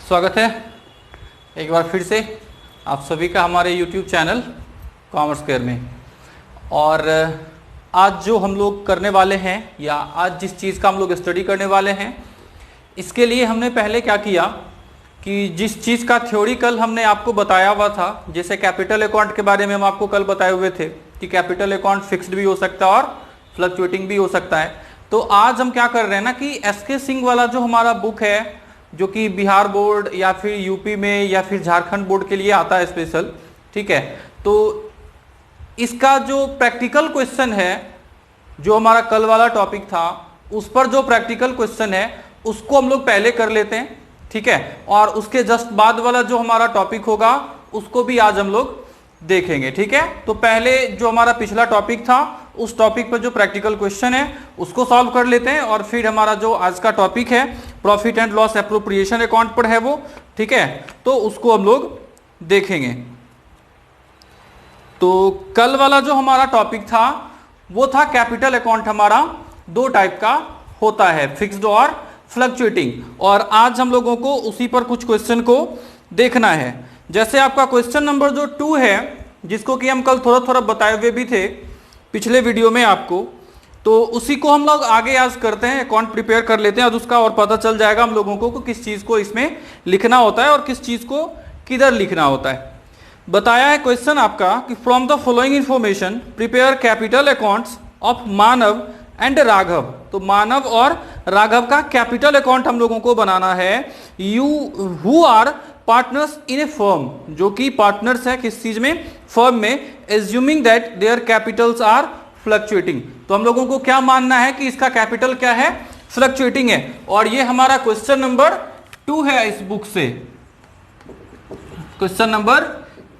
स्वागत है एक बार फिर से आप सभी का हमारे YouTube चैनल कॉमर्स केयर में। और आज जो हम लोग करने वाले हैं या आज जिस चीज़ का हम लोग स्टडी करने वाले हैं, इसके लिए हमने पहले क्या किया कि जिस चीज़ का थ्योरी कल हमने आपको बताया हुआ था, जैसे कैपिटल अकाउंट के बारे में हम आपको कल बताए हुए थे कि कैपिटल अकाउंट फिक्स्ड भी हो सकता है और फ्लक्चुएटिंग भी हो सकता है। तो आज हम क्या कर रहे हैं ना कि एसके सिंह वाला जो हमारा बुक है, जो कि बिहार बोर्ड या फिर यूपी में या फिर झारखंड बोर्ड के लिए आता है स्पेशल, ठीक है। तो इसका जो प्रैक्टिकल क्वेश्चन है, जो हमारा कल वाला टॉपिक था, उस पर जो प्रैक्टिकल क्वेश्चन है उसको हम लोग पहले कर लेते हैं, ठीक है। और उसके जस्ट बाद वाला जो हमारा टॉपिक होगा उसको भी आज हम लोग देखेंगे, ठीक है। तो पहले जो हमारा पिछला टॉपिक था उस टॉपिक पर जो प्रैक्टिकल क्वेश्चन है उसको सॉल्व कर लेते हैं, और फिर हमारा जो आज का टॉपिक है profit and loss appropriation account पर है वो, ठीक है, तो उसको हम लोग देखेंगे। तो कल वाला जो हमारा टॉपिक था वो था कैपिटल अकाउंट हमारा दो टाइप का होता है, फिक्स्ड और फ्लक्चुएटिंग। और आज हम लोगों को उसी पर कुछ क्वेश्चन को देखना है। जैसे आपका क्वेश्चन नंबर जो 2 है, जिसको कि हम कल थोड़ा थोड़ा बताए हुए भी थे पिछले वीडियो में आपको, तो उसी को हम लोग आगे आज करते हैं, अकाउंट प्रिपेयर कर लेते हैं और उसका और पता चल जाएगा हम लोगों को किस चीज़ को इसमें लिखना होता है और किस चीज़ को किधर लिखना होता है। बताया है क्वेश्चन आपका कि from the following information prepare capital accounts of Manav and Raghav. तो मानव और राघव का कैपिटल अकाउंट हम लोगों को बनाना है। You who are partners in a firm, जो कि पार्टनर्स है किस चीज में, फर्म में, assuming that their capitals are fluctuating. तो हम लोगों को क्या मानना है कि इसका कैपिटल क्या है, फ्लक्चुएटिंग है। और ये हमारा क्वेश्चन नंबर 2 है इस बुक से, क्वेश्चन नंबर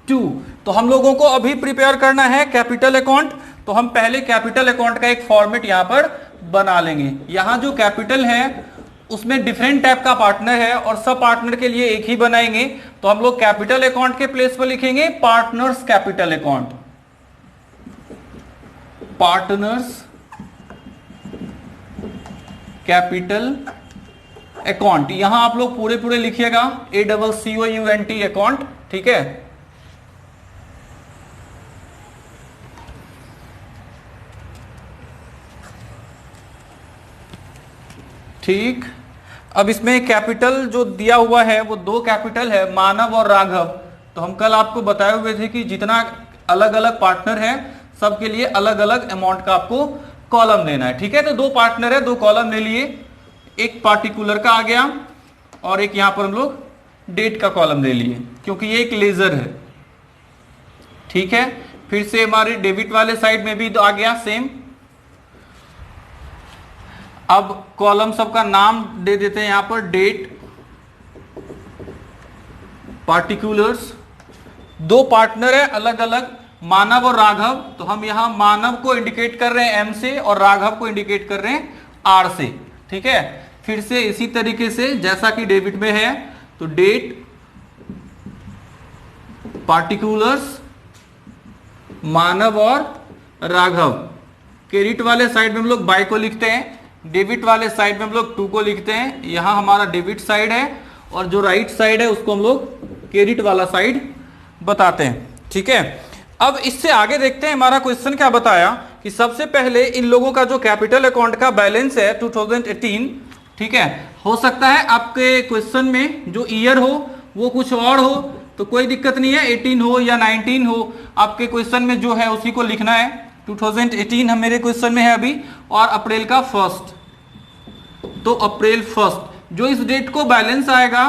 2। तो हम लोगों को अभी प्रिपेयर करना है कैपिटल अकाउंट। तो हम पहले कैपिटल अकाउंट का एक फॉर्मेट यहां पर बना लेंगे। यहां जो कैपिटल है उसमें डिफरेंट टाइप का पार्टनर है और सब पार्टनर के लिए एक ही बनाएंगे। तो हम लोग कैपिटल अकाउंट के प्लेस पर लिखेंगे partners capital account, partners capital account. यहां आप लोग पूरे पूरे लिखिएगा ACCOUNT अकाउंट, ठीक है। ठीक, अब इसमें कैपिटल जो दिया हुआ है वो 2 कैपिटल है, मानव और राघव। तो हम कल आपको बताए हुए थे कि जितना अलग अलग पार्टनर है सबके लिए अलग अलग अमाउंट का आपको कॉलम देना है, ठीक है। तो 2 पार्टनर है, 2 कॉलम ले लिए, एक पार्टिकुलर का आ गया और एक यहां पर हम लोग डेट का कॉलम ले लिए, क्योंकि ये एक लेजर है, ठीक है। फिर से हमारे डेबिट वाले साइड में भी आ गया सेम। अब कॉलम सबका नाम दे देते हैं यहां पर, डेट, पार्टिकुलर्स। 2 पार्टनर है अलग अलग, मानव और राघव। तो हम यहां मानव को इंडिकेट कर रहे हैं M से और राघव को इंडिकेट कर रहे हैं R से, ठीक है। फिर से इसी तरीके से जैसा कि डेबिट में है, तो डेट, पार्टिकुलर्स, मानव और राघव। क्रेडिट वाले साइड में हम लोग बाय को लिखते हैं, डेबिट वाले साइड में हम लोग 2 को लिखते हैं। यहां हमारा डेबिट साइड है और जो राइट साइड है उसको हम लोग क्रेडिट वाला साइड बताते हैं, ठीक है। अब इससे आगे देखते हैं हमारा क्वेश्चन क्या बताया कि सबसे पहले इन लोगों का जो कैपिटल अकाउंट का बैलेंस है 2018, ठीक है। हो सकता है आपके क्वेश्चन में जो ईयर हो वो कुछ और हो, तो कोई दिक्कत नहीं है, 18 हो या 19 हो, आपके क्वेश्चन में जो है उसी को लिखना है। 2018 हम मेरे क्वेश्चन में है अभी, और अप्रैल का 1, तो अप्रैल 1 जो इस डेट को बैलेंस आएगा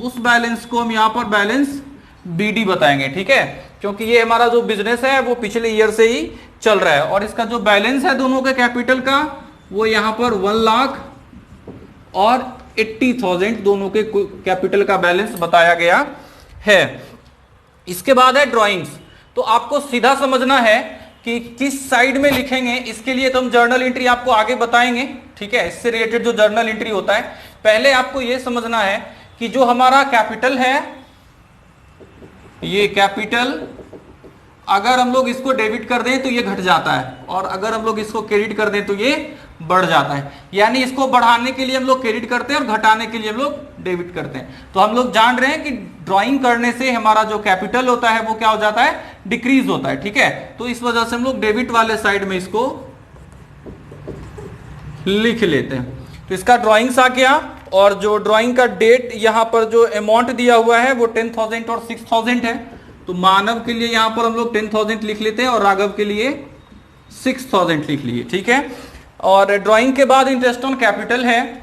उस बैलेंस को हम यहां पर बैलेंस BD बताएंगे, ठीक है। क्योंकि ये हमारा जो बिजनेस है वो पिछले ईयर से ही चल रहा है और इसका जो बैलेंस है दोनों के कैपिटल का वो यहां पर 1 लाख और 80,000 दोनों के कैपिटल का बैलेंस बताया गया है। इसके बाद है ड्राइंग्स। तो आपको सीधा समझना है कि किस साइड में लिखेंगे, इसके लिए तो हम जर्नल एंट्री आपको आगे बताएंगे, ठीक है। इससे रिलेटेड जो जर्नल एंट्री होता है, पहले आपको यह समझना है कि जो हमारा कैपिटल है, ये कैपिटल अगर हम लोग इसको डेबिट कर दें तो ये घट जाता है, और अगर हम लोग इसको क्रेडिट कर दें तो ये बढ़ जाता है। यानी इसको बढ़ाने के लिए हम लोग क्रेडिट करते हैं और घटाने के लिए हम लोग डेबिट करते हैं। तो हम लोग जान रहे हैं कि ड्राइंग करने से हमारा जो कैपिटल होता है वो क्या हो जाता है, डिक्रीज होता है। ठीक है, तो इस वजह से हम लोग डेबिट वाले साइड में इसको लिख लेते हैं। तो इसका ड्राइंग्स आ गया, और जो ड्राइंग का डेट यहाँ पर जो अमाउंट दिया हुआ है वो 10,000 और 6,000 है। तो मानव के लिए यहाँ पर हम लोग 10,000 लिख लेते हैं और राघव के लिए 6,000 लिख लिए। ठीक है, और ड्राइंग के बाद इंटरेस्ट ऑन कैपिटल है।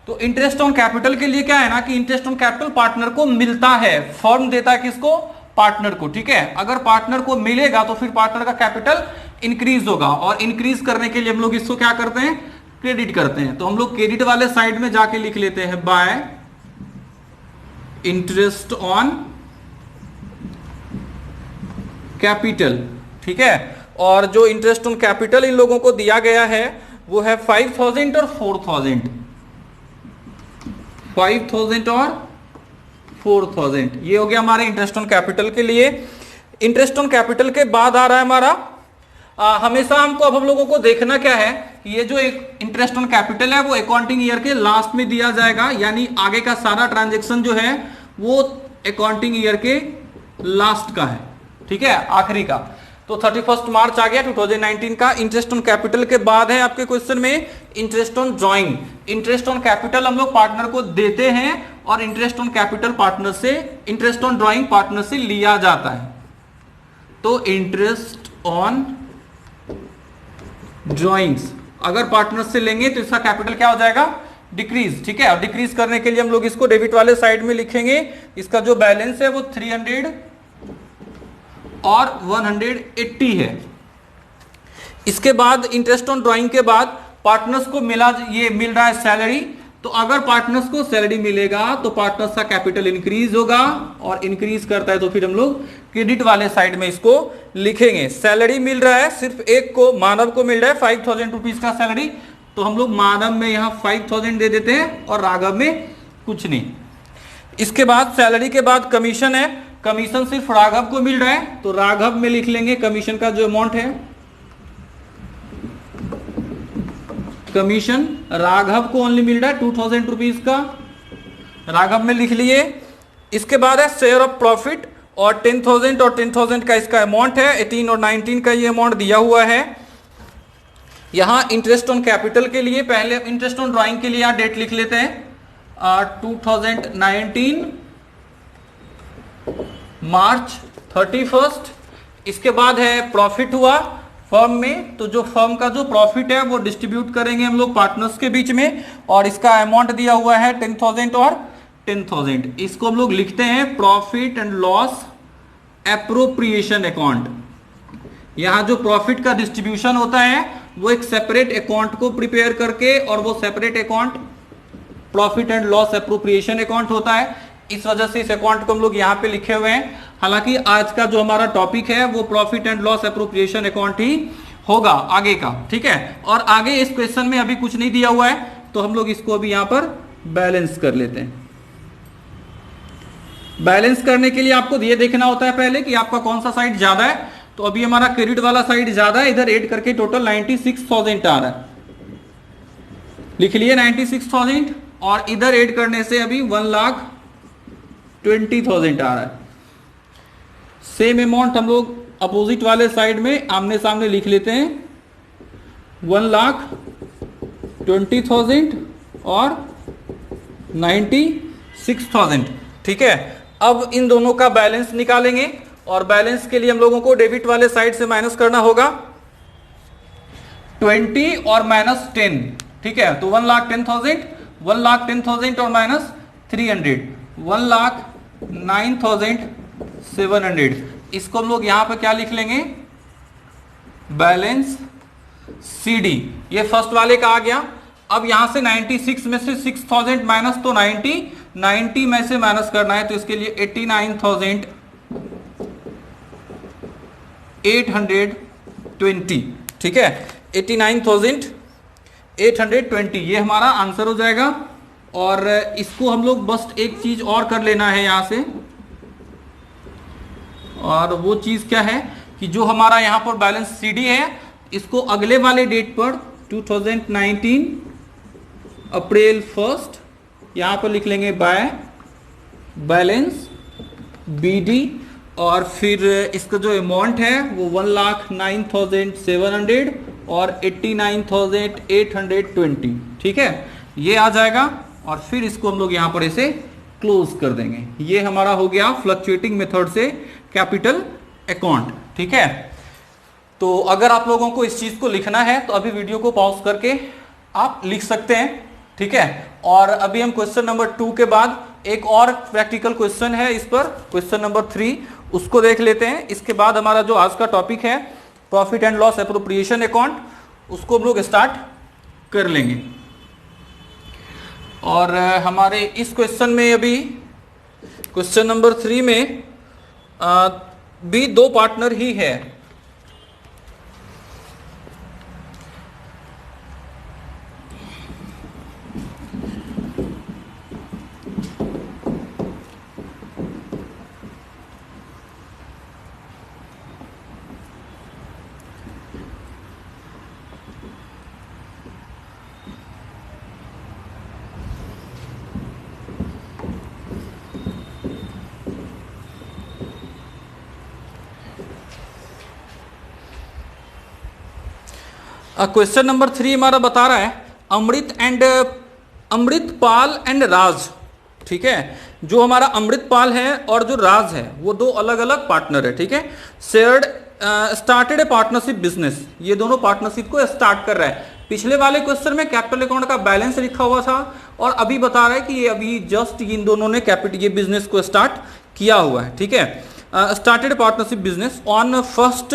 तो इंटरेस्ट ऑन कैपिटल के लिए क्या है ना कि इंटरेस्ट ऑन कैपिटल पार्टनर को मिलता है, फर्म देता है किसको, पार्टनर को। ठीक है, अगर पार्टनर को मिलेगा तो फिर पार्टनर का कैपिटल इंक्रीज होगा, और इंक्रीज करने के लिए हम लोग इसको क्या करते हैं, क्रेडिट करते हैं। तो हम लोग क्रेडिट वाले साइड में जाके लिख लेते हैं बाय इंटरेस्ट ऑन कैपिटल। ठीक है, और जो इंटरेस्ट ऑन कैपिटल इन लोगों को दिया गया है वो है 5,000 और 4,000, 5,000 और 4,000। ये हो गया हमारे इंटरेस्ट ऑन कैपिटल के लिए। इंटरेस्ट ऑन कैपिटल के बाद आ रहा है हमारा हमेशा हमको, अब हम लोगों को देखना क्या है कि ये जो एक इंटरेस्ट ऑन कैपिटल है वो अकाउंटिंग ईयर के लास्ट में दिया जाएगा, यानी आगे का सारा ट्रांजैक्शन जो है वो अकाउंटिंग ईयर के लास्ट का है। ठीक है, आखिरी का। तो 31 मार्च आ गया 2019 का। इंटरेस्ट ऑन कैपिटल के बाद है आपके क्वेश्चन में interest on drawing. Interest on capital हम लोग पार्टनर को देते हैं और इंटरेस्ट ऑन कैपिटल पार्टनर से, इंटरेस्ट ऑन ड्राइंग पार्टनर से लिया जाता है। तो इंटरेस्ट ऑन ड्राइंग्स अगर पार्टनर से लेंगे तो इसका कैपिटल क्या हो जाएगा, डिक्रीज। ठीक है, और डिक्रीज करने के लिए हम लोग इसको डेबिट वाले साइड में लिखेंगे। इसका जो बैलेंस है वो 300 और 180 है। इसके बाद इंटरेस्ट ऑन ड्राइंग के बाद पार्टनर्स को मिल रहा है सैलरी। तो अगर पार्टनर्स को सैलरी मिलेगा तो पार्टनर्स का कैपिटल इंक्रीज होगा, और इंक्रीज करता है तो फिर हम लोग क्रेडिट वाले साइड में इसको लिखेंगे। सैलरी मिल रहा है सिर्फ एक को, मानव को मिल रहा है 5,000 रुपीज का सैलरी, तो हम लोग मानव में यहाँ 5,000 दे देते हैं और राघव में कुछ नहीं। इसके बाद सैलरी के बाद कमीशन है। कमीशन सिर्फ राघव को मिल रहा है, तो राघव में लिख लेंगे कमीशन का जो अमाउंट है। कमीशन राघव को ओनली मिल रहा है 2,000 रुपीज का, राघव में लिख लिए। इसके बाद है शेयर ऑफ प्रॉफिट, और 10,000 और 10,000 का इसका अमाउंट है। 18 और 19 का ये अमाउंट दिया हुआ है। यहां इंटरेस्ट ऑन कैपिटल के लिए पहले इंटरेस्ट ऑन ड्राइंग के लिए यहां डेट लिख लेते हैं 2019 मार्च 31। इसके बाद है प्रॉफिट हुआ फर्म में, तो जो फर्म का जो प्रॉफिट है वो डिस्ट्रीब्यूट करेंगे हम लोग पार्टनर्स के बीच में, और इसका अमाउंट दिया हुआ है 10,000 और 10,000। इसको हम लोग लिखते हैं profit and loss appropriation account. यहां जो प्रॉफिट का डिस्ट्रीब्यूशन होता है वो एक सेपरेट अकाउंट को प्रिपेयर करके, और वो separate account profit and loss appropriation account होता है। इस वजह से इस अकाउंट को हम लोग यहाँ पे लिखे हुए हैं। हालांकि आज का जो हमारा टॉपिक है वो profit and loss appropriation account ही होगा आगे का। ठीक है, और आगे इस क्वेश्चन में अभी कुछ नहीं दिया हुआ है, तो हम लोग इसको अभी यहाँ पर बैलेंस कर लेते हैं। बैलेंस करने के लिए आपको ये देखना होता है पहले कि आपका कौन सा साइड ज्यादा है। तो अभी हमारा क्रेडिट वाला साइड ज्यादा है, इधर ऐड करके टोटल 96,000 आ रहा है। लिख लिए 96,000, और इधर ऐड करने से अभी 1,20,000 आ रहा है। सेम अमाउंट हम लोग अपोजिट वाले साइड में आमने सामने लिख लेते हैं 1,20,000 और 96,000। ठीक है, अब इन दोनों का बैलेंस निकालेंगे, और बैलेंस के लिए हम लोगों को डेबिट वाले साइड से माइनस करना होगा 20 और माइनस 10। ठीक है, तो 1,10,000, 1,10,000 और माइनस 300, 1,09,700। इसको हम लोग यहां पर क्या लिख लेंगे, बैलेंस CD। ये फर्स्ट वाले का आ गया। अब यहां से 96 में से 6,000 माइनस, तो 90 में से माइनस करना है, तो इसके लिए 89,820। ठीक है, 89,820 ये हमारा आंसर हो जाएगा। और इसको हम लोग बस एक चीज और कर लेना है यहां से, और वो चीज क्या है कि जो हमारा यहां पर बैलेंस CD है, इसको अगले वाले डेट पर 2019 अप्रैल 1 यहाँ पर लिख लेंगे बाय बैलेंस BD, और फिर इसका जो अमाउंट है वो 1,09,700 और 89,820, ठीक है, ये आ जाएगा। और फिर इसको हम लोग यहाँ पर इसे क्लोज कर देंगे। ये हमारा हो गया फ्लक्चुएटिंग मेथड से कैपिटल अकाउंट, ठीक है। तो अगर आप लोगों को इस चीज को लिखना है तो अभी वीडियो को पॉज करके आप लिख सकते हैं, ठीक है। और अभी हम क्वेश्चन नंबर 2 के बाद एक और प्रैक्टिकल क्वेश्चन है इस पर, क्वेश्चन नंबर 3, उसको देख लेते हैं। इसके बाद हमारा जो आज का टॉपिक है profit and loss appropriation account, उसको हम लोग स्टार्ट कर लेंगे। और हमारे इस क्वेश्चन में अभी क्वेश्चन नंबर 3 में भी 2 पार्टनर ही है। क्वेश्चन नंबर 3 हमारा बता रहा है अमृतपाल एंड राज, ठीक है। जो हमारा अमृतपाल है और जो राज है वो 2 अलग अलग पार्टनर है, ठीक है। शेयर्ड स्टार्टेड ए पार्टनरशिप बिजनेस, ये दोनों पार्टनरशिप को स्टार्ट कर रहा है। पिछले वाले क्वेश्चन में कैपिटल अकाउंट का बैलेंस लिखा हुआ था और अभी बता रहा है कि ये अभी जस्ट इन दोनों ने कैपिटल ये बिजनेस को स्टार्ट किया हुआ है, ठीक है। स्टार्टेड पार्टनरशिप बिजनेस ऑन 1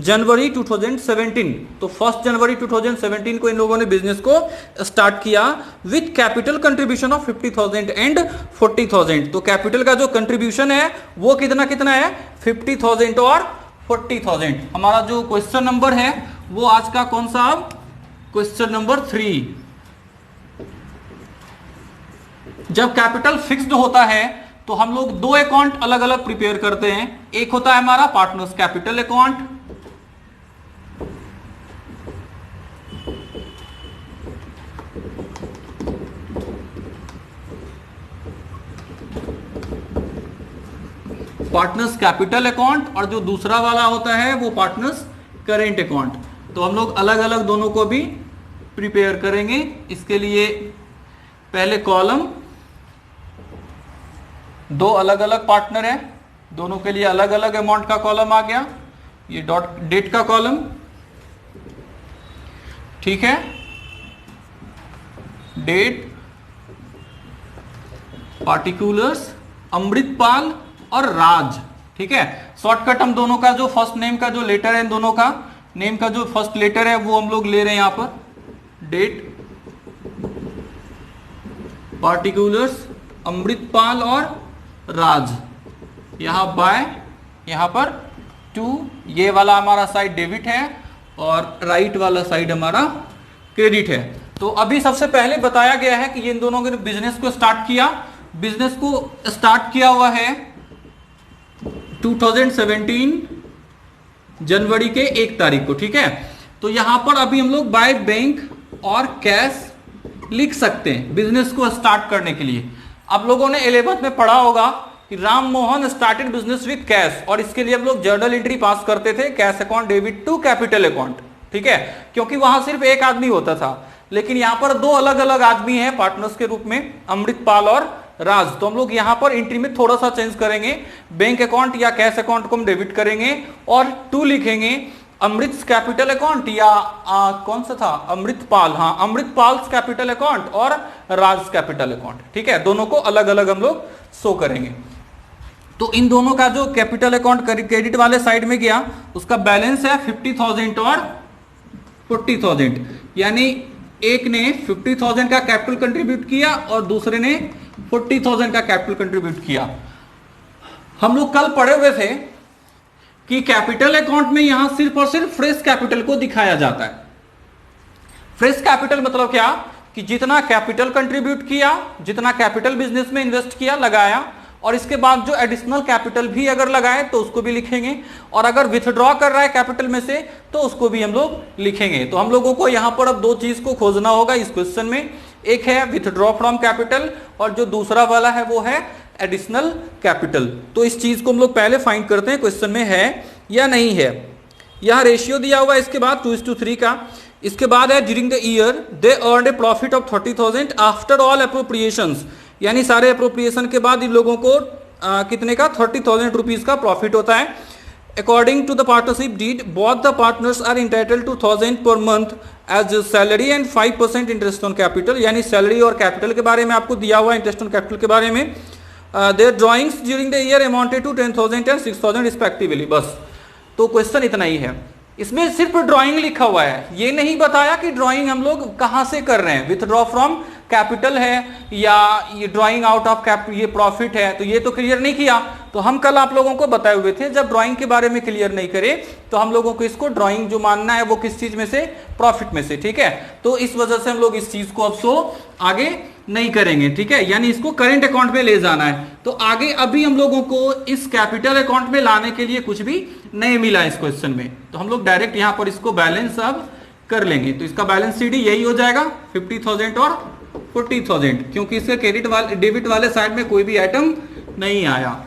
जनवरी 2017, तो 1 जनवरी 2017 को इन लोगों ने बिजनेस को स्टार्ट किया with capital contribution of 50,000 and 40,000। तो कैपिटल का जो कंट्रीब्यूशन है वो कितना कितना है, 50,000 और 40,000। हमारा जो क्वेश्चन नंबर है वो आज का कौन सा, अब क्वेश्चन नंबर 3। जब कैपिटल फिक्स्ड होता है तो हम लोग 2 अकाउंट अलग अलग प्रिपेयर करते हैं। एक होता है हमारा पार्टनर्स कैपिटल अकाउंट, और जो दूसरा वाला होता है वो पार्टनर्स करेंट अकाउंट। तो हम लोग अलग अलग दोनों को भी प्रिपेयर करेंगे। इसके लिए पहले कॉलम, 2 अलग अलग पार्टनर है, दोनों के लिए अलग अलग अमाउंट का कॉलम आ गया। ये डॉट डेट का कॉलम, ठीक है, डेट, पार्टिकुलर्स, अमृतपाल और राज, ठीक है। शॉर्टकट हम दोनों का जो फर्स्ट नेम का जो लेटर है, इन दोनों का नेम का जो फर्स्ट लेटर है वो हम लोग ले रहे हैं यहां पर, डेट, पार्टिकुलर्स, अमृतपाल और राज। यहां बाय, यहां पर टू, ये वाला हमारा साइड डेबिट है और राइट वाला साइड हमारा क्रेडिट है। तो अभी सबसे पहले बताया गया है कि इन दोनों ने बिजनेस को स्टार्ट किया। बिजनेस को स्टार्ट किया हुआ है 2017 जनवरी के 1 तारीख को, ठीक है। तो यहां पर अभी हम लोग बाय बैंक और कैश लिख सकते हैं बिजनेस को स्टार्ट करने के लिए। आप लोगों ने 11th में पढ़ा होगा कि Ram Mohan started business with cash, और इसके लिए हम लोग जर्नल एंट्री पास करते थे, cash account debit to capital account, ठीक है, क्योंकि वहां सिर्फ एक आदमी होता था। लेकिन यहां पर 2 अलग अलग आदमी हैं पार्टनर्स के रूप में, अमृतपाल और राज। तो हम लोग यहां पर एंट्री में थोड़ा सा चेंज करेंगे, बैंक अकाउंट या कैश अकाउंट को हम डेबिट करेंगे और टू लिखेंगे अमृत कैपिटल अकाउंट या कौन सा था, अमृतपाल, हाँ, अमृतपाल कैपिटल अकाउंट और राज कैपिटल अकाउंट, ठीक है। दोनों को अलग अलग हम लोग शो करेंगे। तो इन दोनों का जो कैपिटल अकाउंट क्रेडिट वाले साइड में गया उसका बैलेंस है 50,000 और 40,000, यानी एक ने 50,000 का कैपिटल कंट्रीब्यूट किया और दूसरे ने 40,000 का कैपिटल कंट्रीब्यूट किया। हम लोग कल पढ़े हुए थे कि कैपिटल अकाउंट में यहां सिर्फ और सिर्फ फ्रेश कैपिटल को दिखाया जाता है। फ्रेश कैपिटल मतलब क्या, कि जितना कैपिटल कंट्रीब्यूट किया, जितना कैपिटल बिजनेस में इन्वेस्ट किया, लगाया, और इसके बाद जो एडिशनल कैपिटल भी अगर लगाए तो उसको भी लिखेंगे, और अगर विथड्रॉ कर रहा है कैपिटल में से तो उसको भी हम लोग लिखेंगे। तो हम लोगों को यहां पर अब 2 चीज को खोजना होगा इस क्वेश्चन में, एक है विथड्रॉ फ्रॉम कैपिटल और जो दूसरा वाला है वो है एडिशनल कैपिटल। तो इस चीज को हम लोग पहले फाइंड करते हैं क्वेश्चन में है या नहीं है। यहाँ रेशियो दिया हुआ है, इसके बाद 2:3 का। इसके बाद है during the year they earn A profit of 30,000 after all appropriations, यानी सारे अप्रोप्रिएशन के बाद इन लोगों को कितने का 30,000 रुपीज का प्रॉफिट होता है। According to the partnership deed both the partners are entitled to 1,000 per month as salary and 5% interest on capital, यानी सैलरी और कैपिटल के बारे में आपको दिया हुआ है, इंटरेस्ट ऑन कैपिटल के बारे में। There drawings during the year amounted to 10,000 and 6,000 respectively. बस तो क्वेश्चन इतना ही है। इसमें सिर्फ ड्राइंग लिखा हुआ है, ये नहीं बताया कि ड्राइंग हम लोग कहां से कर रहे हैं, विथड्रॉ फ्रॉम कैपिटल है या ये ड्राइंग आउट ऑफ कैप ये प्रॉफिट है, तो ये तो क्लियर नहीं किया। तो हम कल आप लोगों को बताए हुए थे जब ड्राइंग के बारे में क्लियर नहीं करे तो हम लोगों को इसको ड्राइंग जो मानना है वो किस चीज में से, प्रॉफिट में से, ठीक है। तो इस वजह से हम लोग इस चीज को अब सो आगे नहीं करेंगे, ठीक है, यानी इसको करेंट अकाउंट में ले जाना है। तो आगे अभी हम लोगों को इस कैपिटल अकाउंट में लाने के लिए कुछ भी नहीं मिला इस क्वेश्चन में, तो हम लोग डायरेक्ट यहां पर इसको बैलेंस अब कर लेंगे। तो इसका बैलेंस सीडी यही हो जाएगा 50,000 और 40,000, क्योंकि इसके क्रेडिट वाले डेबिट वाले साइड में कोई भी आइटम नहीं आया।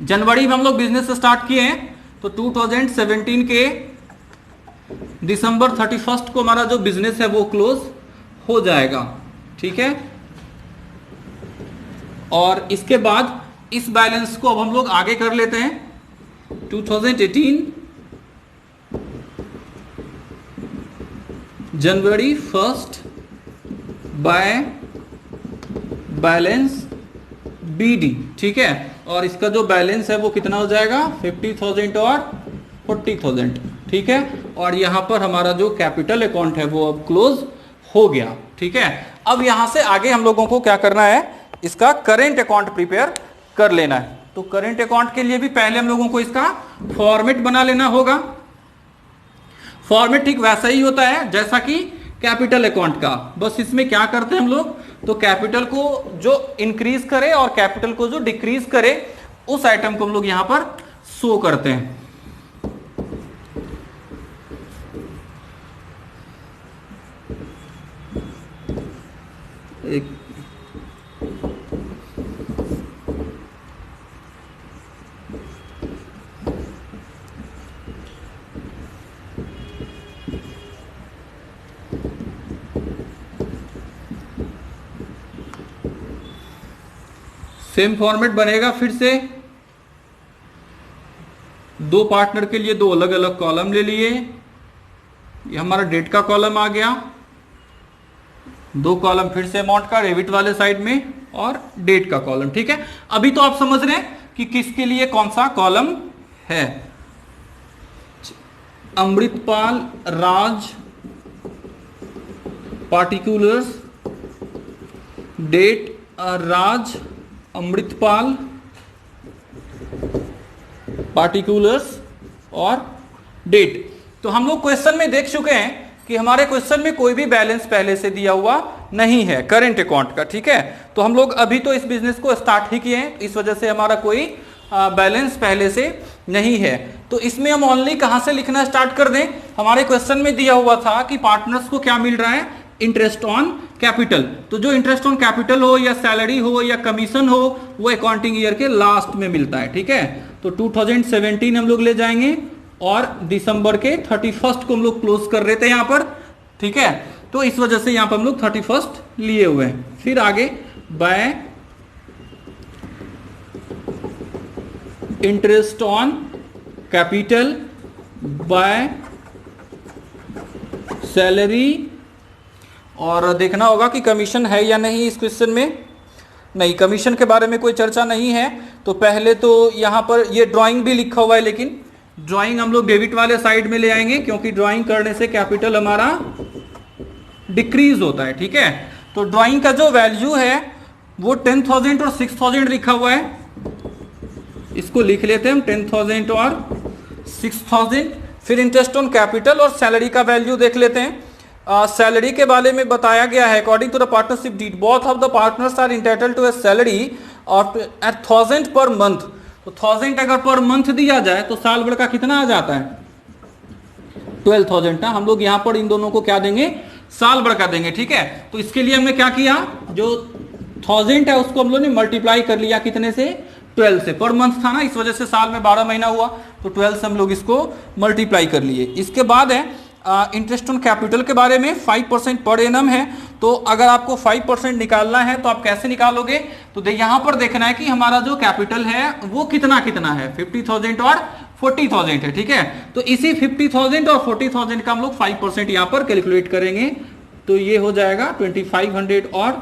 जनवरी में हम लोग बिजनेस स्टार्ट किए हैं, तो 2017 के दिसंबर 31 को हमारा जो बिजनेस है वो क्लोज हो जाएगा, ठीक है। और इसके बाद इस बैलेंस को अब हम लोग आगे कर लेते हैं। 2018 जनवरी 1 बाय बैलेंस BD, ठीक है। और इसका जो बैलेंस है वो कितना हो जाएगा 50,000 और 40,000, ठीक है। और यहां पर हमारा जो कैपिटल अकाउंट है वो अब क्लोज हो गया, ठीक है। अब यहां से आगे हम लोगों को क्या करना है, इसका करेंट अकाउंट प्रिपेयर कर लेना है। तो करेंट अकाउंट के लिए भी पहले हम लोगों को इसका फॉर्मेट बना लेना होगा। फॉर्मेट ठीक वैसा ही होता है जैसा कि कैपिटल अकाउंट का, बस इसमें क्या करते हैं हम लोग, तो कैपिटल को जो इंक्रीज करे और कैपिटल को जो डिक्रीज करे उस आइटम को हम लोग यहां पर शो करते हैं। एक सेम फॉर्मेट बनेगा फिर से। दो पार्टनर के लिए दो अलग अलग कॉलम ले लिए, ये हमारा डेट का कॉलम आ गया, दो कॉलम फिर से अमाउंट का डेबिट वाले साइड में और डेट का कॉलम, ठीक है। अभी तो आप समझ रहे हैं कि किसके लिए कौन सा कॉलम है। अमृतपाल राज पार्टिकुलर्स, डेट राज अमृतपाल पार्टिकुलर्स और डेट। तो हम लोग क्वेश्चन में देख चुके हैं कि हमारे क्वेश्चन में कोई भी बैलेंस पहले से दिया हुआ नहीं है करेंट अकाउंट का, ठीक है। तो हम लोग अभी तो इस बिजनेस को स्टार्ट ही किए हैं, इस वजह से हमारा कोई बैलेंस पहले से नहीं है। तो इसमें हम ओनली कहां से लिखना स्टार्ट कर दें, हमारे क्वेश्चन में दिया हुआ था कि पार्टनर्स को क्या मिल रहा है, इंटरेस्ट ऑन कैपिटल। तो जो इंटरेस्ट ऑन कैपिटल हो या सैलरी हो या कमीशन हो वो अकाउंटिंग ईयर के लास्ट में मिलता है, ठीक है। तो 2017 हम लोग ले जाएंगे और दिसंबर के 31 को हम लोग क्लोज कर रहे थे यहां पर, ठीक है। तो इस वजह से यहां पर हम लोग 31 लिए हुए हैं। फिर आगे bye interest on capital by salary, और देखना होगा कि कमीशन है या नहीं इस क्वेश्चन में। नहीं, कमीशन के बारे में कोई चर्चा नहीं है। तो पहले तो यहां पर ये ड्राइंग भी लिखा हुआ है, लेकिन ड्राइंग हम लोग डेबिट वाले साइड में ले आएंगे क्योंकि ड्राइंग करने से कैपिटल हमारा डिक्रीज होता है, ठीक है। तो ड्राइंग का जो वैल्यू है वो 10,000 और 6,000 लिखा हुआ है, इसको लिख लेते हैं हम 10,000 और 6,000। फिर इंटरेस्ट ऑन कैपिटल और सैलरी का वैल्यू देख लेते हैं। सैलरी के बारे में बताया गया है, according to the partnership deed both of the partners are entitled to a salary of at 1,000 per month. तो 1,000 अगर पर मंथ दिया जाए तो साल भर का कितना आ जाता है 12,000 ना। हम लोग यहां पर इन दोनों को क्या देंगे, साल भर का देंगे, ठीक है। तो इसके लिए हमने क्या किया, जो 1000 है उसको हम लोग ने मल्टीप्लाई कर लिया कितने से, 12 से। पर मंथ था ना, इस वजह से साल में 12 महीना हुआ, तो 12 से हम लोग इसको मल्टीप्लाई कर लिए। इसके बाद है इंटरेस्ट ऑन कैपिटल के बारे में 5% पर एनम है। तो अगर आपको 5% निकालना है तो आप कैसे निकालोगे, तो यहां पर देखना है कि हमारा जो कैपिटल है वो कितना कितना है, 50,000 और 40,000 है, ठीक है। तो इसी 50,000 और 40,000 का हम लोग 5% यहां पर कैलकुलेट करेंगे, तो ये हो जाएगा 2500 और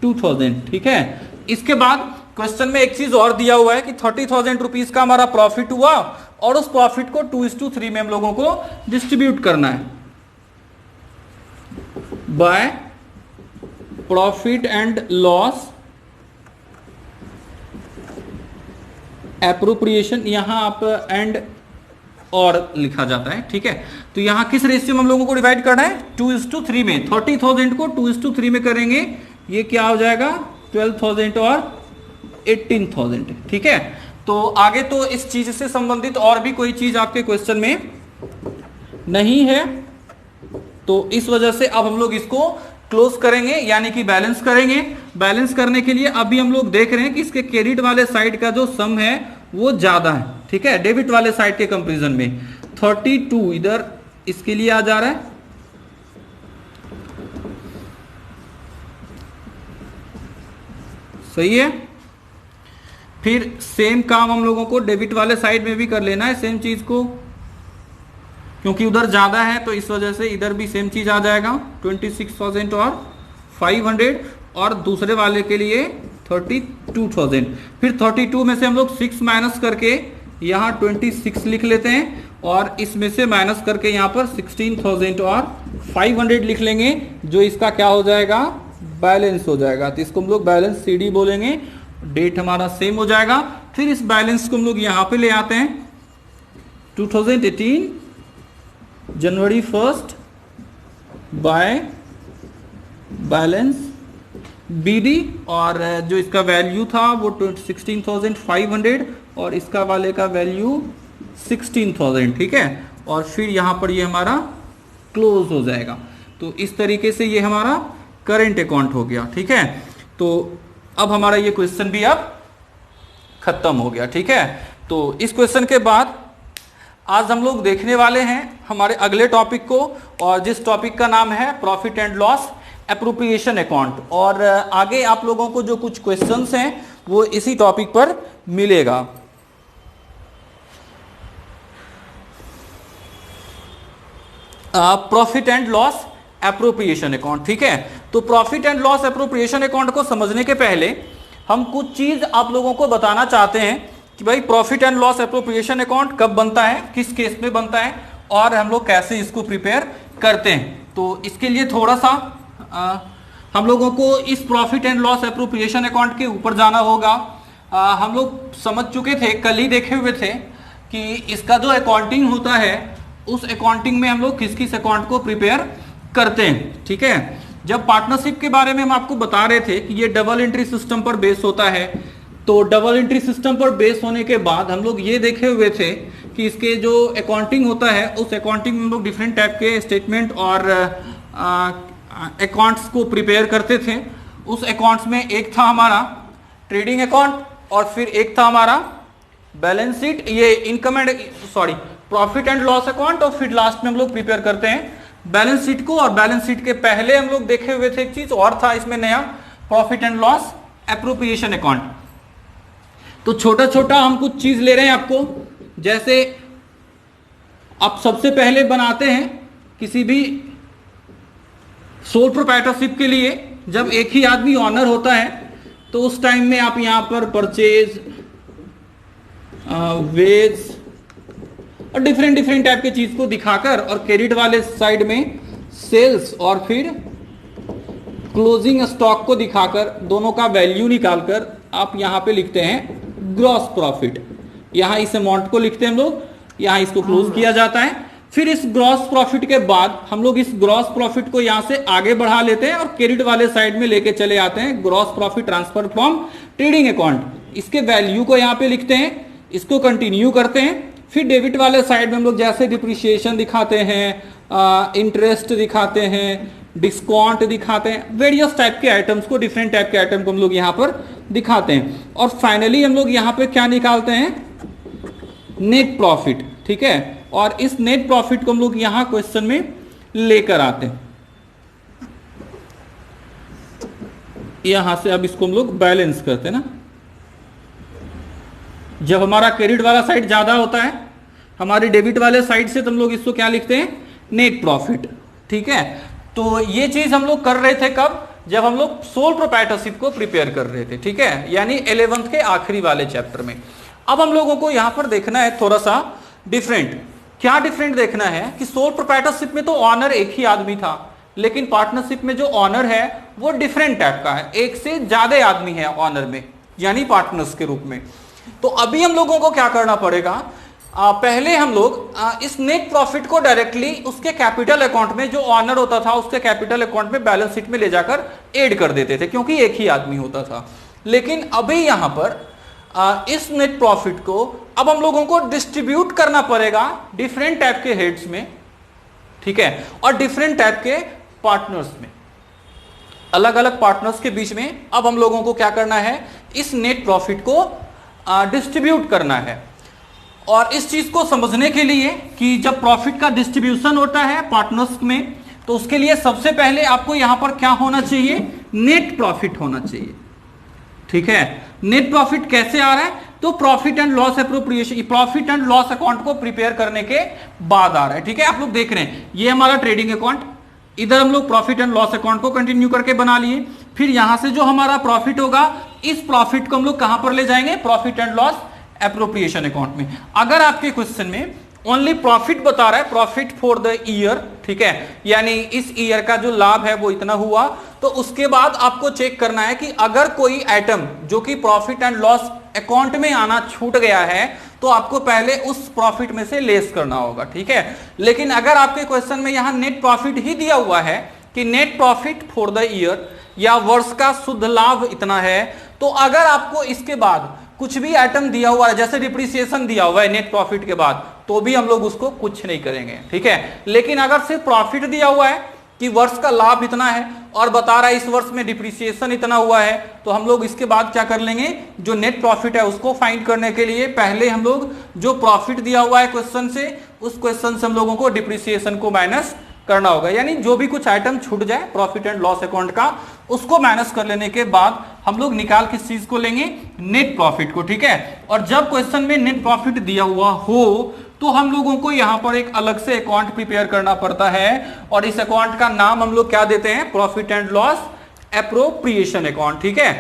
2000, ठीक है। इसके बाद क्वेश्चन में एक चीज और दिया हुआ है कि 30,000 रुपीज का हमारा प्रॉफिट हुआ और उस प्रॉफिट को 2:3 में हम लोगों को डिस्ट्रीब्यूट करना है by profit and loss appropriation. यहां आप एंड और लिखा जाता है, ठीक है। तो यहां किस रेशियो में हम लोगों को डिवाइड करना है, 2:3 में। 30,000 को 2:3 में करेंगे, ये क्या हो जाएगा 12,000 और 18,000, ठीक है। तो आगे तो इस चीज से संबंधित और भी कोई चीज आपके क्वेश्चन में नहीं है, तो इस वजह से अब हम लोग इसको क्लोज करेंगे, यानी कि बैलेंस करेंगे। बैलेंस करने के लिए अभी हम लोग देख रहे हैं कि इसके क्रेडिट वाले साइड का जो सम है वो ज्यादा है, ठीक है, डेबिट वाले साइड के कंपैरिजन में। 32 इधर इसके लिए आ जा रहा है, सही है। फिर सेम काम हम लोगों को डेबिट वाले साइड में भी कर लेना है, सेम चीज को, क्योंकि उधर ज्यादा है तो इस वजह से इधर भी सेम चीज आ जाएगा 26,000 और 500, और दूसरे वाले के लिए 32,000। फिर 32 में से हम लोग 6 माइनस करके यहाँ 26 लिख लेते हैं, और इसमें से माइनस करके यहाँ पर 16,000 और 500 लिख लेंगे, जो इसका क्या हो जाएगा, बैलेंस हो जाएगा। तो इसको हम लोग बैलेंस CD बोलेंगे, डेट हमारा सेम हो जाएगा। फिर इस बैलेंस को हम लोग यहाँ पे ले आते हैं, 2018 जनवरी 1 बाय बैलेंस BD, और जो इसका वैल्यू था वो 16,500 और इसका वाले का वैल्यू 16,000, ठीक है। और फिर यहाँ पर ये हमारा क्लोज हो जाएगा। तो इस तरीके से ये हमारा करेंट अकाउंट हो गया, ठीक है। तो अब हमारा ये क्वेश्चन भी अब खत्म हो गया, ठीक है। तो इस क्वेश्चन के बाद आज हम लोग देखने वाले हैं हमारे अगले टॉपिक को, और जिस टॉपिक का नाम है profit and loss appropriation account. और आगे आप लोगों को जो कुछ क्वेश्चंस हैं वो इसी टॉपिक पर मिलेगा। Profit and loss appropriation account, ठीक है। तो profit and loss appropriation account को समझने के पहले हम कुछ चीज आप लोगों को बताना चाहते हैं कि भाई profit and loss appropriation account कब बनता है, किस केस में बनता है, और हम लोग कैसे इसको प्रिपेयर करते हैं। तो इसके लिए थोड़ा सा हम लोगों को इस profit and loss appropriation account के ऊपर जाना होगा। हम लोग समझ चुके थे, कल ही देखे हुए थे कि इसका जो अकाउंटिंग होता है उस अकाउंटिंग में हम लोग किस किस अकाउंट को प्रिपेयर करते हैं, ठीक है। जब पार्टनरशिप के बारे में हम आपको बता रहे थे कि ये डबल एंट्री सिस्टम पर बेस होता है, तो डबल एंट्री सिस्टम पर बेस होने के बाद हम लोग ये देखे हुए थे कि इसके जो अकाउंटिंग होता है उस अकाउंटिंग में हम लोग डिफरेंट टाइप के स्टेटमेंट और अकाउंट्स को प्रिपेयर करते थे। उस अकाउंट्स में एक था हमारा ट्रेडिंग अकाउंट, और फिर एक था हमारा बैलेंस शीट, ये income and profit and loss account, और फिर लास्ट में हम लोग प्रिपेयर करते हैं बैलेंस शीट को। और बैलेंस शीट के पहले हम लोग देखे हुए थे एक चीज और था इसमें नया, profit and loss appropriation account. तो छोटा छोटा हम कुछ चीज ले रहे हैं आपको, जैसे आप सबसे पहले बनाते हैं किसी भी सोल प्रोप्राइटरशिप के लिए, जब एक ही आदमी ऑनर होता है तो उस टाइम में आप यहां पर परचेज, वेज और डिफरेंट टाइप के चीज को दिखाकर, और क्रेडिट वाले साइड में सेल्स और फिर क्लोजिंग स्टॉक को दिखाकर, दोनों का वैल्यू निकालकर आप यहां पे लिखते हैं ग्रॉस प्रॉफिट। यहां इस अमाउंट को लिखते हैं हम लोग, यहां इसको क्लोज किया जाता है। फिर इस ग्रॉस प्रॉफिट के बाद हम लोग इस ग्रॉस प्रॉफिट को यहां से आगे बढ़ा लेते हैं और क्रेडिट वाले साइड में लेके चले आते हैं gross profit transfer from trading account. इसके वैल्यू को यहां पे लिखते हैं, इसको कंटिन्यू करते हैं। फिर डेबिट वाले साइड में हम लोग जैसे डिप्रिसिएशन दिखाते हैं, इंटरेस्ट दिखाते हैं, डिस्काउंट दिखाते हैं, वेरियस टाइप के आइटम्स को, डिफरेंट टाइप के आइटम को हम लोग यहाँ पर दिखाते हैं। और फाइनली हम लोग यहाँ पे क्या निकालते हैं, नेट प्रॉफिट, ठीक है। और इस नेट प्रॉफिट को हम लोग यहाँ क्वेश्चन में लेकर आते हैं। यहां से अब इसको हम लोग बैलेंस करते हैं ना। जब हमारा क्रेडिट वाला साइड ज्यादा होता है हमारे डेबिट वाले साइड से, तो हम लोग इसको क्या लिखते हैं, नेट प्रॉफिट, ठीक है। तो ये चीज हम लोग कर रहे थे कब, जब हम लोग सोल प्रोप्राइटरशिप को प्रिपेयर कर रहे थे, ठीक है, यानी 11th के आखिरी वाले चैप्टर में। अब हम लोगों को यहां पर देखना है थोड़ा सा डिफरेंट। क्या डिफरेंट देखना है कि सोल प्रोप्राइटरशिप में तो ऑनर एक ही आदमी था, लेकिन पार्टनरशिप में जो ऑनर है वो डिफरेंट टाइप का है, एक से ज्यादा आदमी है ऑनर में, यानी पार्टनर्स के रूप में। तो अभी हम लोगों को क्या करना पड़ेगा, पहले हम लोग इस नेट प्रॉफिट को डायरेक्टली उसके कैपिटल अकाउंट में, जो ऑनर होता था उसके कैपिटल अकाउंट में बैलेंस शीट में ले जाकर ऐड कर देते थे, क्योंकि एक ही आदमी होता था। लेकिन अभी यहां पर इस नेट प्रॉफिट को अब हम लोगों को डिस्ट्रीब्यूट करना पड़ेगा डिफरेंट टाइप के हेड्स में, ठीक है, और डिफरेंट टाइप के पार्टनर्स में, अलग अलग पार्टनर्स के बीच में। अब हम लोगों को क्या करना है, इस नेट प्रॉफिट को डिस्ट्रीब्यूट करना है। और इस चीज को समझने के लिए कि जब प्रॉफिट का डिस्ट्रीब्यूशन होता है पार्टनर्स में, तो उसके लिए सबसे पहले आपको यहां पर क्या होना चाहिए, नेट प्रॉफिट होना चाहिए, ठीक है। नेट प्रॉफिट कैसे आ रहा है, तो profit and loss appropriation, profit and loss account को प्रिपेयर करने के बाद आ रहा है, ठीक है। आप लोग देख रहे हैं ये हमारा ट्रेडिंग अकाउंट, इधर हम लोग प्रॉफिट एंड लॉस अकाउंट को कंटिन्यू करके बना लिए। फिर यहां से जो हमारा प्रॉफिट होगा, इस प्रॉफिट को हम लोग कहां पर ले जाएंगे, profit and loss appropriation account में। अगर आपके क्वेश्चन में ओनली प्रॉफिट बता रहा है, प्रॉफिट फॉर द ईयर, ठीक है, यानी इस ईयर का जो लाभ है वो इतना हुआ, तो उसके बाद आपको चेक करना है कि अगर कोई आइटम जो कि प्रॉफिट एंड लॉस अकाउंट में आना छूट गया है, तो आपको पहले उस प्रॉफिट में से लेस करना होगा, ठीक है। लेकिन अगर आपके क्वेश्चन में यहां नेट प्रॉफिट ही दिया हुआ है कि net profit for the year, या वर्ष का शुद्ध लाभ इतना है, तो अगर आपको इसके बाद कुछ भी आइटम दिया हुआ है, जैसे डिप्रिसिएशन दिया हुआ है नेट प्रॉफिट के बाद, तो भी हम लोग उसको कुछ नहीं करेंगे, ठीक है। लेकिन अगर सिर्फ प्रॉफिट दिया हुआ है कि वर्ष का लाभ इतना है और बता रहा है इस वर्ष में डिप्रिसिएशन इतना हुआ है, तो हम लोग इसके बाद क्या कर लेंगे, जो नेट प्रॉफिट है उसको फाइंड करने के लिए पहले हम लोग जो प्रॉफिट दिया हुआ है क्वेश्चन से, उस क्वेश्चन से हम लोगों को डिप्रिसिएशन को माइनस करना होगा। यानी जो भी कुछ आइटम छूट जाए प्रॉफिट एंड लॉस अकाउंट का, उसको माइनस कर लेने के बाद हम लोग निकाल किस चीज को लेंगे, नेट प्रॉफिट को, ठीक है। और जब क्वेश्चन में नेट प्रॉफिट दिया हुआ हो, तो हम लोगों को यहां पर एक अलग से अकाउंट प्रिपेयर करना पड़ता है, और इस अकाउंट का नाम हम लोग क्या देते हैं, profit and loss appropriation account, ठीक है।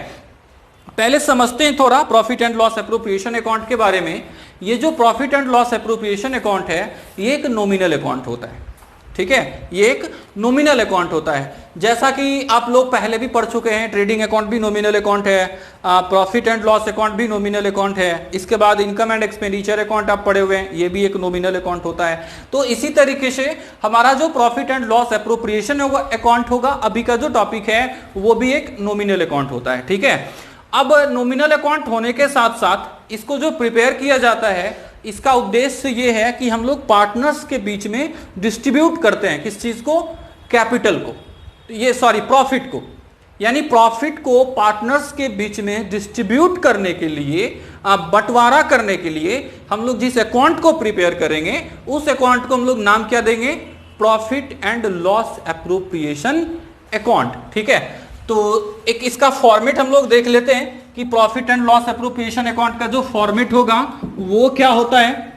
पहले समझते हैं थोड़ा profit and loss appropriation account के बारे में। ये जो profit and loss appropriation account है, ये एक नॉमिनल अकाउंट होता है, ठीक है, ये एक नॉमिनल अकाउंट होता है। जैसा कि आप लोग पहले भी पढ़ चुके हैं, ट्रेडिंग अकाउंट भी नॉमिनल अकाउंट है, प्रॉफिट एंड लॉस अकाउंट भी नॉमिनल अकाउंट है, इसके बाद इनकम एंड एक्सपेंडिचर अकाउंट आप पढ़े हुए हैं, ये भी एक नॉमिनल अकाउंट होता है। तो इसी तरीके से हमारा जो profit and loss appropriation account होगा, अभी का जो टॉपिक है, वो भी एक नॉमिनल अकाउंट होता है, ठीक है। अब नॉमिनल अकाउंट होने के साथ साथ इसको जो प्रिपेयर किया जाता है, इसका उद्देश्य ये है कि हम लोग पार्टनर्स के बीच में डिस्ट्रीब्यूट करते हैं, किस चीज को, कैपिटल को, ये सॉरी प्रॉफिट को, यानी प्रॉफिट को पार्टनर्स के बीच में डिस्ट्रीब्यूट करने के लिए, बंटवारा करने के लिए हम लोग जिस अकाउंट को प्रिपेयर करेंगे, उस अकाउंट को हम लोग नाम क्या देंगे, profit and loss appropriation account, ठीक है। तो एक इसका फॉर्मेट हम लोग देख लेते हैं कि profit and loss appropriation account का जो फॉर्मेट होगा वो क्या होता है।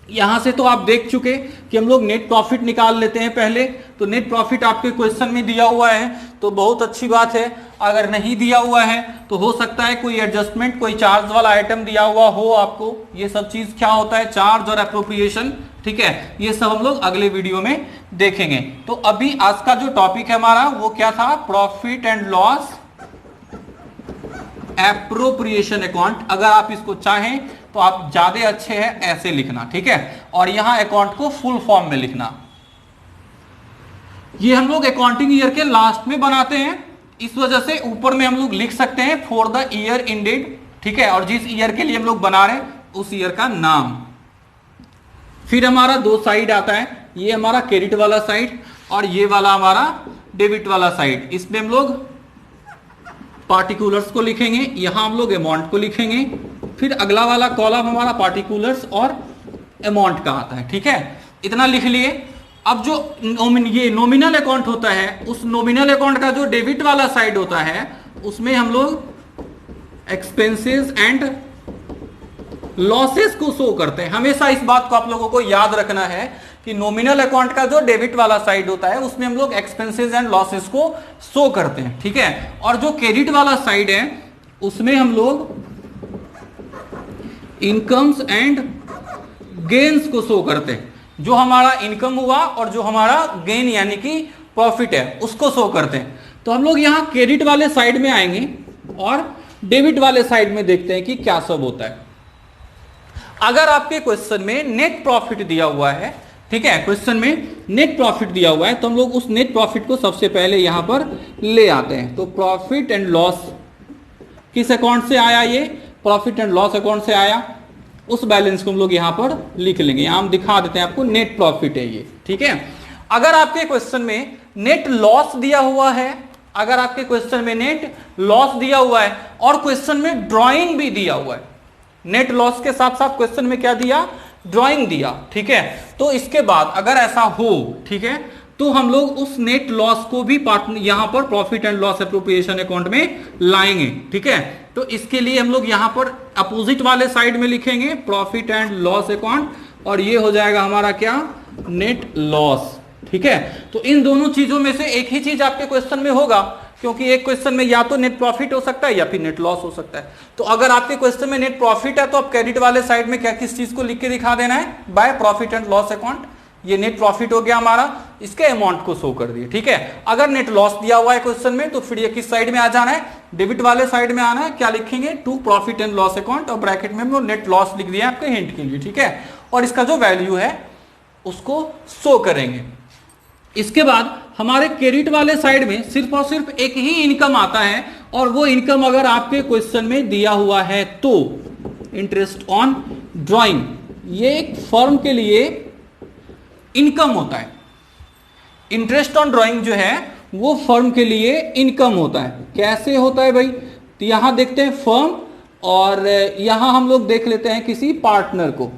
यहां से तो आप देख चुके कि हम लोग नेट प्रॉफिट निकाल लेते हैं पहले, तो नेट प्रॉफिट आपके क्वेश्चन में दिया हुआ है तो बहुत अच्छी बात है। अगर नहीं दिया हुआ है तो हो सकता है कोई एडजस्टमेंट, कोई चार्ज वाला आइटम दिया हुआ हो आपको, ये सब चीज क्या होता है, चार्ज और एप्रोप्रिएशन, ठीक है, ये सब हम लोग अगले वीडियो में देखेंगे। तो अभी आज का जो टॉपिक है हमारा वो क्या था, profit and loss appropriation account. अगर आप इसको चाहें तो आप ज्यादा अच्छे हैं ऐसे लिखना, ठीक है, और यहां अकाउंट को फुल फॉर्म में लिखना। ये हम लोग अकाउंटिंग ईयर के लास्ट में बनाते हैं, इस वजह से ऊपर में हम लोग लिख सकते हैं फॉर द ईयर इंडेड, ठीक है, और जिस ईयर के लिए हम लोग बना रहे हैं उस ईयर का नाम। फिर हमारा दो साइड आता है, ये हमारा क्रेडिट वाला साइड और ये वाला हमारा डेबिट वाला साइड, इसमें हम लोग पार्टिकुलर्स को लिखेंगे, यहां हम लोग अमाउंट को लिखेंगे, फिर अगला वाला कॉलम हमारा पार्टिकुलर्स और अमाउंट का आता है। ठीक है, इतना लिख लिए। अब जो ये नॉमिनल अकाउंट होता है, उस नॉमिनल अकाउंट का जो डेबिट वाला साइड होता है उसमें हम लोग एक्सपेंसेस एंड लॉसेस को शो करते हैं। हमेशा इस बात को आप लोगों को याद रखना है कि नॉमिनल अकाउंट का जो डेबिट वाला साइड होता है उसमें हम लोग एक्सपेंसेस एंड लॉसेस को शो करते हैं। ठीक है, और जो क्रेडिट वाला साइड है उसमें हम लोग इनकम्स एंड गेन्स को शो करते हैं। जो हमारा इनकम हुआ और जो हमारा गेन यानी कि प्रॉफिट है उसको शो करते हैं। तो हम लोग यहां क्रेडिट वाले साइड में आएंगे और डेबिट वाले साइड में देखते हैं कि क्या सब होता है। अगर आपके क्वेश्चन में नेट प्रॉफिट दिया हुआ है, ठीक है, क्वेश्चन में नेट प्रॉफिट दिया हुआ है, तो हम लोग उस नेट प्रॉफिट को सबसे पहले यहां पर ले आते हैं। तो प्रॉफिट एंड लॉस किस अकाउंट से आया? ये प्रॉफिट एंड लॉस अकाउंट से आया। उस बैलेंस को हम लोग यहां पर लिख लेंगे। यहां हम दिखा देते हैं आपको, नेट प्रॉफिट है ये। ठीक है, अगर आपके क्वेश्चन में नेट लॉस दिया हुआ है, अगर आपके क्वेश्चन में नेट लॉस दिया हुआ है और क्वेश्चन में ड्राइंग भी दिया हुआ है, नेट लॉस के साथ साथ क्वेश्चन में क्या दिया? ड्राइंग दिया। ठीक है, तो इसके बाद अगर ऐसा हो, ठीक है, तो हम लोग उस नेट लॉस को भी यहां पर profit and loss appropriation account में लाएंगे। ठीक है, तो इसके लिए हम लोग यहां पर अपोजिट वाले साइड में लिखेंगे प्रॉफिट एंड लॉस अकाउंट, और ये हो जाएगा हमारा क्या? Net loss. ठीक है, तो इन दोनों चीजों में से एक ही चीज आपके क्वेश्चन में होगा, क्योंकि एक क्वेश्चन में या तो नेट प्रॉफिट हो सकता है या फिर नेट लॉस हो सकता है। तो अगर आपके क्वेश्चन में नेट प्रॉफिट है तो आप क्रेडिट वाले साइड में क्या किस चीज को लिख के दिखा देना है? By profit and loss account. ये नेट प्रॉफिट हो गया हमारा, इसके अमाउंट को शो कर दिए। ठीक है, अगर नेट लॉस दिया हुआ है क्वेश्चन में तो फिर ये किस साइड में आ जाना है? डेबिट वाले साइड में आना है। क्या लिखेंगे? To profit and loss account, और ब्रैकेट में नेट लॉस लिख दिया आपके हिंट के लिए। ठीक है, और इसका जो वैल्यू है उसको शो करेंगे। इसके बाद हमारे क्रेडिट वाले साइड में सिर्फ और सिर्फ एक ही इनकम आता है, और वो इनकम अगर आपके क्वेश्चन में दिया हुआ है तो इंटरेस्ट ऑन ड्राइंग, ये एक फर्म के लिए इनकम होता है। इंटरेस्ट ऑन ड्राइंग जो है वो फर्म के लिए इनकम होता है। कैसे होता है भाई? तो यहां देखते हैं फर्म, और यहां हम लोग देख लेते हैं किसी पार्टनर को,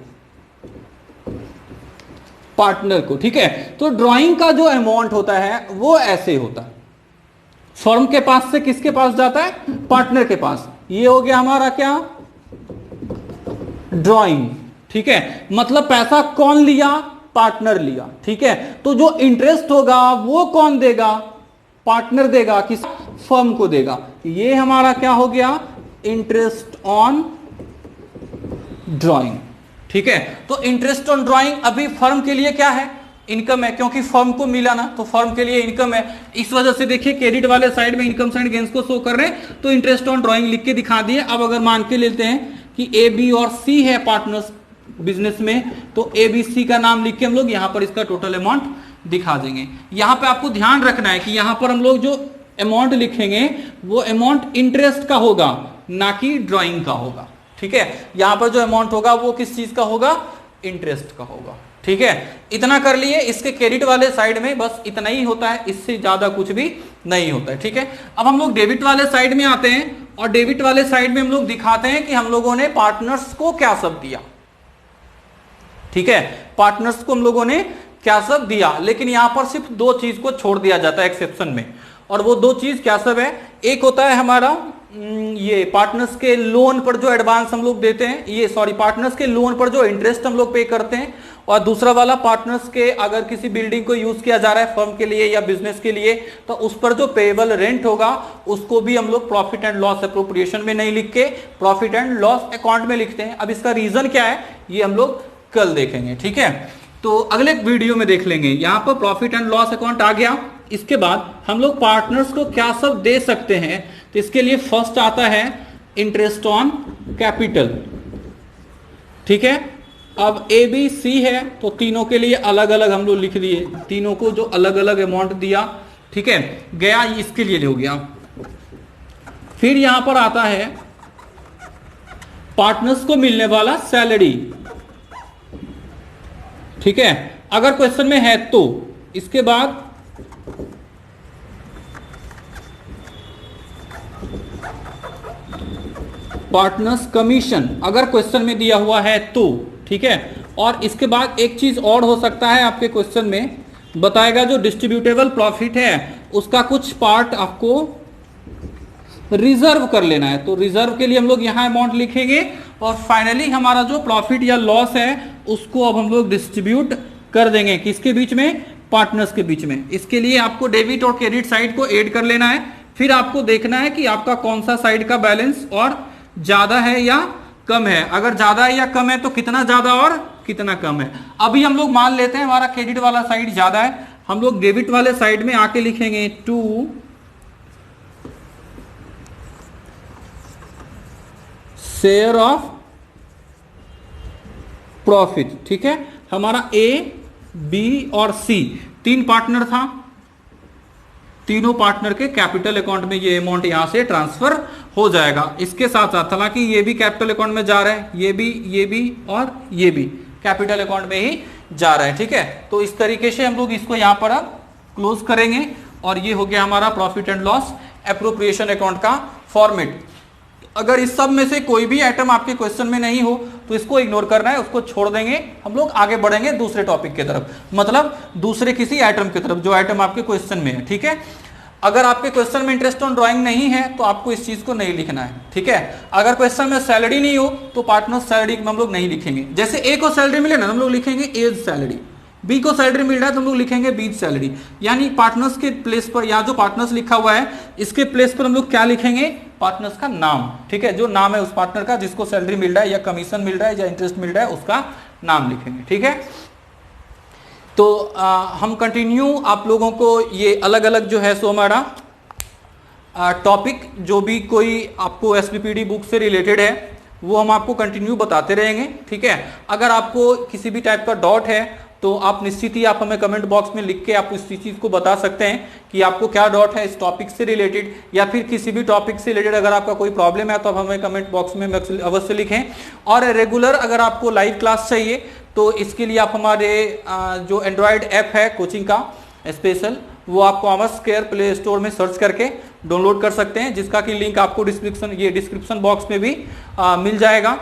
ठीक है। तो ड्राइंग का जो अमाउंट होता है वो ऐसे होता है, फर्म के पास से किसके पास जाता है? पार्टनर के पास। ये हो गया हमारा क्या? ड्राइंग। ठीक है, मतलब पैसा कौन लिया? पार्टनर लिया। ठीक है, तो जो इंटरेस्ट होगा वो कौन देगा? पार्टनर देगा, किस? फर्म को देगा। ये हमारा क्या हो गया? Interest on drawing. ठीक है, तो इंटरेस्ट ऑन ड्राइंग अभी फर्म के लिए क्या है? इनकम है, क्योंकि फर्म को मिला ना, तो फर्म के लिए इनकम है। इस वजह से देखिए क्रेडिट वाले साइड में इनकम एंड गेन्स को शो कर रहे हैं, तो इंटरेस्ट ऑन ड्राइंग लिख के दिखा दिए। अब अगर मान के लेते हैं कि ए, बी और सी है पार्टनर्स बिजनेस में, तो ए, बी, सी का नाम लिख के हम लोग यहां पर इसका टोटल अमाउंट दिखा देंगे। यहां पे आपको ध्यान रखना है कि यहां पर हम लोग जो अमाउंट लिखेंगे वो अमाउंट इंटरेस्ट का होगा, ना कि ड्राइंग का होगा। ठीक है, यहां पर जो अमाउंट होगा वो किस चीज का होगा? इंटरेस्ट का होगा। ठीक है, इतना कर लिए। इसके क्रेडिट वाले साइड में बस इतना ही होता है, इससे ज्यादा कुछ भी नहीं होता है। ठीक है, अब हम लोग डेबिट वाले साइड में आते हैं, और डेबिट वाले साइड में हम लोग दिखाते हैं कि हम लोगों ने पार्टनर्स को क्या सब दिया। ठीक है, पार्टनर्स को हम लोगों ने क्या सब दिया, लेकिन यहां पर सिर्फ दो चीज को छोड़ दिया जाता है एक्सेप्शन में, और वो दो चीज क्या सब है? एक होता है हमारा ये पार्टनर्स के लोन पर जो एडवांस हम लोग देते हैं, ये सॉरी पार्टनर्स के लोन पर जो इंटरेस्ट हम लोग पे करते हैं, और दूसरा वाला पार्टनर्स के अगर किसी बिल्डिंग को यूज किया जा रहा है फर्म के लिए या बिजनेस के लिए, तो उस पर जो पेएबल रेंट होगा उसको भी हम लोग प्रॉफिट एंड लॉस एप्रोप्रिएशन में नहीं लिख के प्रॉफिट एंड लॉस अकाउंट में लिखते हैं। अब इसका रीजन क्या है ये हम लोग कल देखेंगे। ठीक है, तो अगले वीडियो में देख लेंगे। यहां पर प्रॉफिट एंड लॉस अकाउंट आ गया। इसके बाद हम लोग पार्टनर्स को क्या सब दे सकते हैं, तो इसके लिए फर्स्ट आता है इंटरेस्ट ऑन कैपिटल। ठीक है, अब ए, बी, सी है, तो तीनों के लिए अलग अलग हम लोग लिख दिए, तीनों को जो अलग अलग अमाउंट दिया। ठीक है, गया इसके लिए हो गया। फिर यहां पर आता है पार्टनर्स को मिलने वाला सैलरी। ठीक है, अगर क्वेश्चन में है तो। इसके बाद पार्टनर्स कमीशन अगर क्वेश्चन में दिया हुआ है तो, ठीक है। और इसके बाद एक चीज और हो सकता है, आपके क्वेश्चन में बताएगा जो डिस्ट्रीब्यूटेबल प्रॉफिट है उसका कुछ पार्ट आपको रिजर्व कर लेना है, तो रिजर्व के लिए हम लोग यहाँ अमाउंट लिखेंगे और फाइनली हमारा जो प्रॉफिट या लॉस है उसको अब हम लोग डिस्ट्रीब्यूट कर देंगे किसके बीच में, पार्टनर्स के बीच में। इसके लिए आपको डेबिट और क्रेडिट साइड को ऐड कर लेना है, फिर आपको देखना है कि आपका कौन सा साइड का बैलेंस और ज्यादा है या कम है। अगर ज्यादा है या कम है तो कितना ज्यादा और कितना कम है। अभी हम लोग मान लेते हैं हमारा क्रेडिट वाला साइड ज्यादा है, हम लोग डेबिट वाले साइड में आके लिखेंगे 2 शेयर ऑफ प्रॉफिट, ठीक है। हमारा ए, बी और सी 3 पार्टनर था, तीनों पार्टनर के कैपिटल अकाउंट में ये अमाउंट यहां से ट्रांसफर हो जाएगा। इसके साथ साथ हालांकि ये भी कैपिटल अकाउंट में जा रहा है, ये भी और ये भी कैपिटल अकाउंट में ही जा रहा है, ठीक है। तो इस तरीके से हम लोग इसको यहां पर अब क्लोज करेंगे और ये हो गया हमारा profit and loss appropriation account का फॉर्मेट। अगर इस सब में से कोई भी आइटम आपके क्वेश्चन में नहीं हो तो इसको इग्नोर करना है, उसको छोड़ देंगे, हम लोग आगे बढ़ेंगे दूसरे टॉपिक की तरफ, मतलब दूसरे किसी आइटम की तरफ जो आइटम आपके क्वेश्चन में है, ठीक है। अगर आपके क्वेश्चन में इंटरेस्ट ऑन ड्राइंग नहीं है तो आपको इस चीज को नहीं लिखना है, ठीक है। अगर क्वेश्चन में सैलरी नहीं हो तो पार्टनर सैलरी हम लोग नहीं लिखेंगे। जैसे ए को सैलरी मिले ना हम लोग लिखेंगे एज सैलरी, बी को सैलरी मिल रहा है तो हम लोग लिखेंगे बीच सैलरी, यानी पार्टनर्स के प्लेस पर या जो पार्टनर्स लिखा हुआ है इसके प्लेस पर हम लोग क्या लिखेंगे, पार्टनर्स का नाम, ठीक है। जो नाम है उस पार्टनर का जिसको सैलरी मिल रहा है या कमीशन मिल रहा है या इंटरेस्ट मिल रहा है उसका नाम लिखेंगे, ठीक है। तो हम कंटिन्यू आप लोगों को ये अलग अलग जो है सो हमारा टॉपिक जो भी कोई आपको एसबीपीडी बुक से रिलेटेड है वो हम आपको कंटिन्यू बताते रहेंगे, ठीक है। अगर आपको किसी भी टाइप का डाउट है तो आप निश्चित ही आप हमें कमेंट बॉक्स में लिख के आप इस चीज को बता सकते हैं कि आपको क्या डाउट है इस टॉपिक से रिलेटेड या फिर किसी भी टॉपिक से रिलेटेड। अगर आपका कोई प्रॉब्लम है तो आप हमें कमेंट बॉक्स में अवश्य लिखें। और रेगुलर अगर आपको लाइव क्लास चाहिए तो इसके लिए आप हमारे जो एंड्रॉयड ऐप है कोचिंग का स्पेशल, वो आप कॉमर्स केयर प्ले स्टोर में सर्च करके डाउनलोड कर सकते हैं, जिसका कि लिंक आपको डिस्क्रिप्शन बॉक्स में भी मिल जाएगा,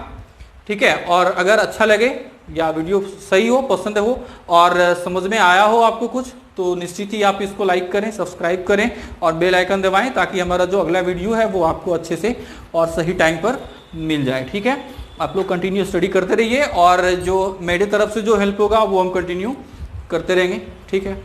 ठीक है। और अगर अच्छा लगे या वीडियो सही हो, पसंद हो और समझ में आया हो आपको कुछ, तो निश्चित ही आप इसको लाइक करें, सब्सक्राइब करें और बेल आइकन दबाएं ताकि हमारा जो अगला वीडियो है वो आपको अच्छे से और सही टाइम पर मिल जाए, ठीक है। आप लोग कंटिन्यू स्टडी करते रहिए और जो मेरे तरफ से जो हेल्प होगा वो हम कंटिन्यू करते रहेंगे, ठीक है।